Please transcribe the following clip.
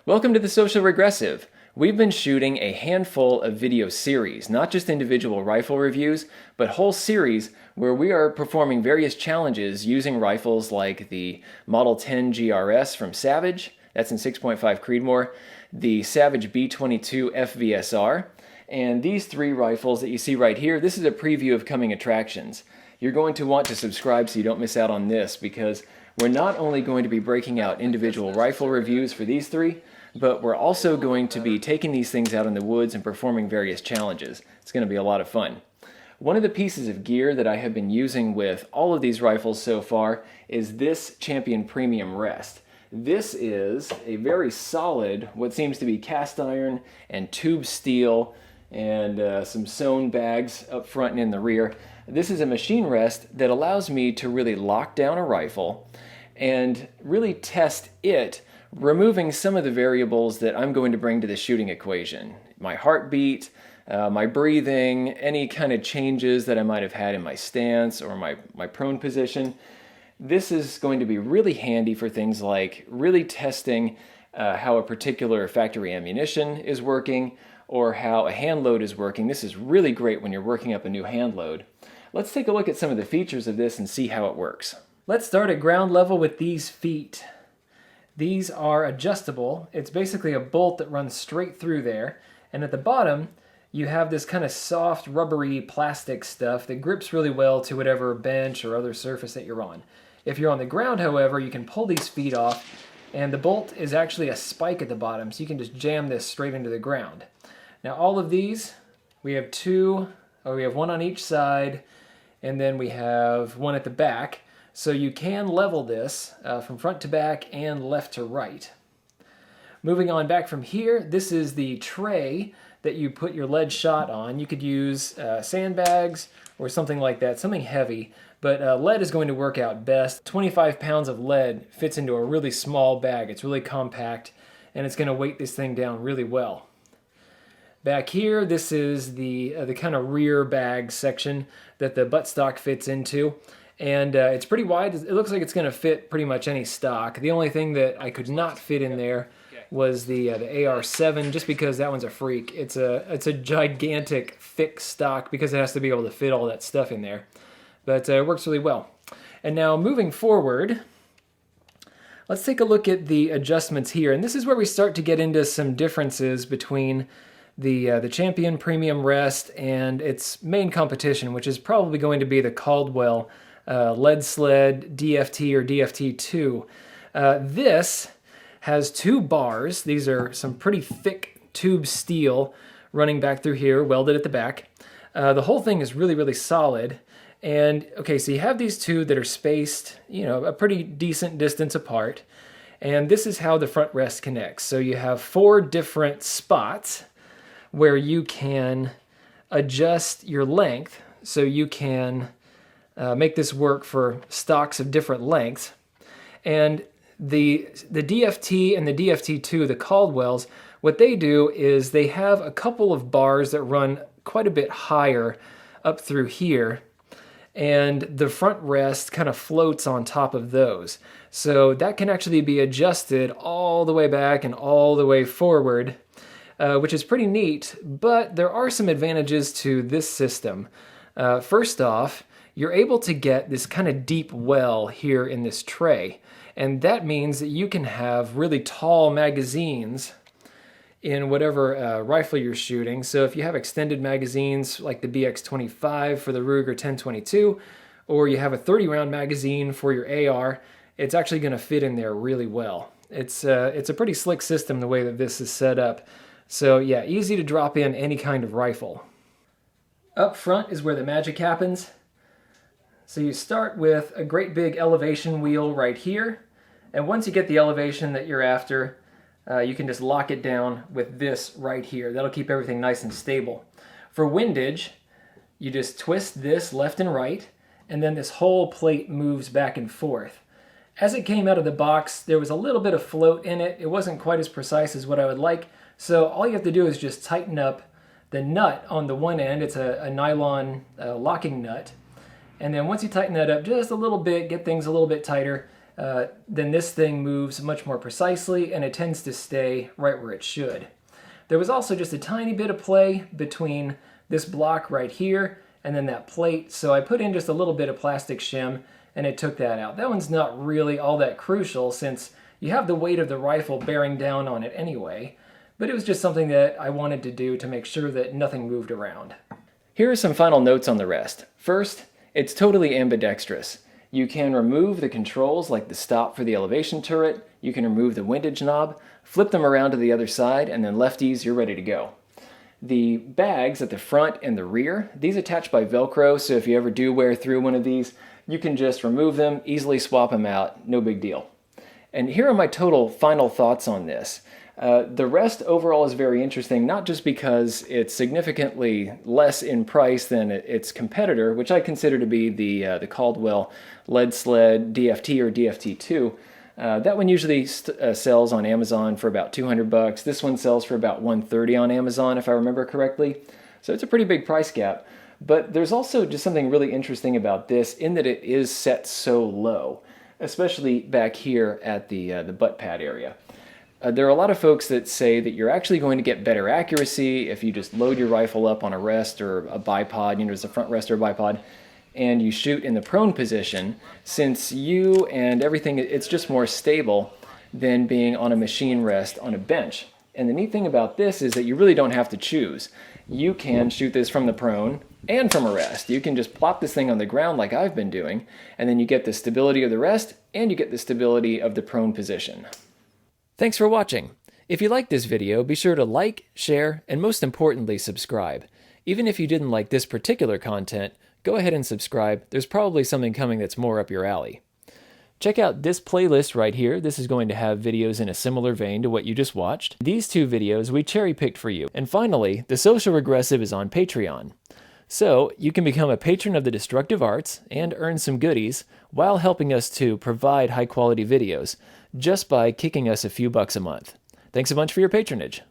Welcome to the Social Regressive. We've been shooting a handful of video series, not just individual rifle reviews, but whole series where we are performing various challenges using rifles like the Model 10 GRS from Savage, that's in 6.5 Creedmoor, the Savage B22 FVSR, and these three rifles that you see right here. This is a preview of coming attractions. You're going to want to subscribe so you don't miss out on this, because we're not only going to be breaking out individual rifle reviews for these three, but we're also going to be taking these things out in the woods and performing various challenges. It's going to be a lot of fun. One of the pieces of gear that I have been using with all of these rifles so far is this Champion Premium Rest. This is a very solid, what seems to be cast iron and tube steel and some sewn bags up front and in the rear. This is a machine rest that allows me to really lock down a rifle and really test it, removing some of the variables that I'm going to bring to the shooting equation. My heartbeat, my breathing, any kind of changes that I might have had in my stance or my prone position. This is going to be really handy for things like really testing how a particular factory ammunition is working or how a hand load is working. This is really great when you're working up a new hand load. Let's take a look at some of the features of this and see how it works. Let's start at ground level with these feet. These are adjustable. It's basically a bolt that runs straight through there. And at the bottom, you have this kind of soft, rubbery plastic stuff that grips really well to whatever bench or other surface that you're on. If you're on the ground, however, you can pull these feet off, and the bolt is actually a spike at the bottom, so you can just jam this straight into the ground. Now all of these, we have one on each side, and then we have one at the back. So you can level this from front to back and left to right. Moving on back from here, this is the tray that you put your lead shot on. You could use sandbags or something like that, something heavy, but lead is going to work out best. 25 pounds of lead fits into a really small bag. It's really compact, and it's going to weight this thing down really well. Back here, this is the kind of rear bag section that the buttstock fits into. And it's pretty wide. It looks like it's going to fit pretty much any stock. The only thing that I could not fit in there was the AR-7, just because that one's a freak. It's a gigantic, thick stock because it has to be able to fit all that stuff in there. But it works really well. And now moving forward, let's take a look at the adjustments here. And this is where we start to get into some differences between the Champion Premium Rest and its main competition, which is probably going to be the Caldwell Lead Sled DFT or DFT2. This has two bars. These are some pretty thick tube steel running back through here, welded at the back. The whole thing is really, really solid. And okay, so you have these two that are spaced, a pretty decent distance apart. And this is how the front rest connects. So you have 4 different spots where you can adjust your length, so you can make this work for stocks of different lengths. And the DFT and the DFT2, the Caldwells, what they do is they have a couple of bars that run quite a bit higher up through here, and the front rest kind of floats on top of those. So that can actually be adjusted all the way back and all the way forward, which is pretty neat, but there are some advantages to this system. First off, you're able to get this kind of deep well here in this tray, and that means that you can have really tall magazines in whatever rifle you're shooting. So if you have extended magazines like the BX-25 for the Ruger 1022, or you have a 30-round magazine for your AR, it's actually going to fit in there really well. It's a pretty slick system the way that this is set up. So yeah, easy to drop in any kind of rifle. Up front is where the magic happens. So you start with a great big elevation wheel right here, and once you get the elevation that you're after, you can just lock it down with this right here. That'll keep everything nice and stable. For windage, you just twist this left and right, and then this whole plate moves back and forth. As it came out of the box, there was a little bit of float in it. It wasn't quite as precise as what I would like, so all you have to do is just tighten up the nut on the one end. It's a nylon locking nut. And then once you tighten that up just a little bit, get things a little bit tighter, then this thing moves much more precisely and it tends to stay right where it should. There was also just a tiny bit of play between this block right here and then that plate, so I put in just a little bit of plastic shim and it took that out. That one's not really all that crucial since you have the weight of the rifle bearing down on it anyway, but it was just something that I wanted to do to make sure that nothing moved around. Here are some final notes on the rest. First, it's totally ambidextrous. You can remove the controls like the stop for the elevation turret, you can remove the windage knob, flip them around to the other side, and then lefties, you're ready to go. The bags at the front and the rear, these attach by Velcro, so if you ever do wear through one of these, you can just remove them, easily swap them out, no big deal. And here are my total final thoughts on this. The rest overall is very interesting, not just because it's significantly less in price than its competitor, which I consider to be the Caldwell Lead Sled DFT or DFT2. That one usually sells on Amazon for about $200. This one sells for about $130 on Amazon, if I remember correctly. So it's a pretty big price gap. But there's also just something really interesting about this in that it is set so low, especially back here at the butt pad area. There are a lot of folks that say that you're actually going to get better accuracy if you just load your rifle up on a rest or a bipod, there's a front rest or a bipod, and you shoot in the prone position, since you and everything, it's just more stable than being on a machine rest on a bench. And the neat thing about this is that you really don't have to choose. You can shoot this from the prone and from a rest. You can just plop this thing on the ground like I've been doing, and then you get the stability of the rest and you get the stability of the prone position. Thanks for watching. If you liked this video, be sure to like, share, and most importantly, subscribe. Even if you didn't like this particular content, go ahead and subscribe. There's probably something coming that's more up your alley. Check out this playlist right here. This is going to have videos in a similar vein to what you just watched. These two videos we cherry-picked for you. And finally, The Social Regressive is on Patreon. So, you can become a patron of the destructive arts and earn some goodies while helping us to provide high-quality videos just by kicking us a few bucks a month. Thanks a bunch for your patronage.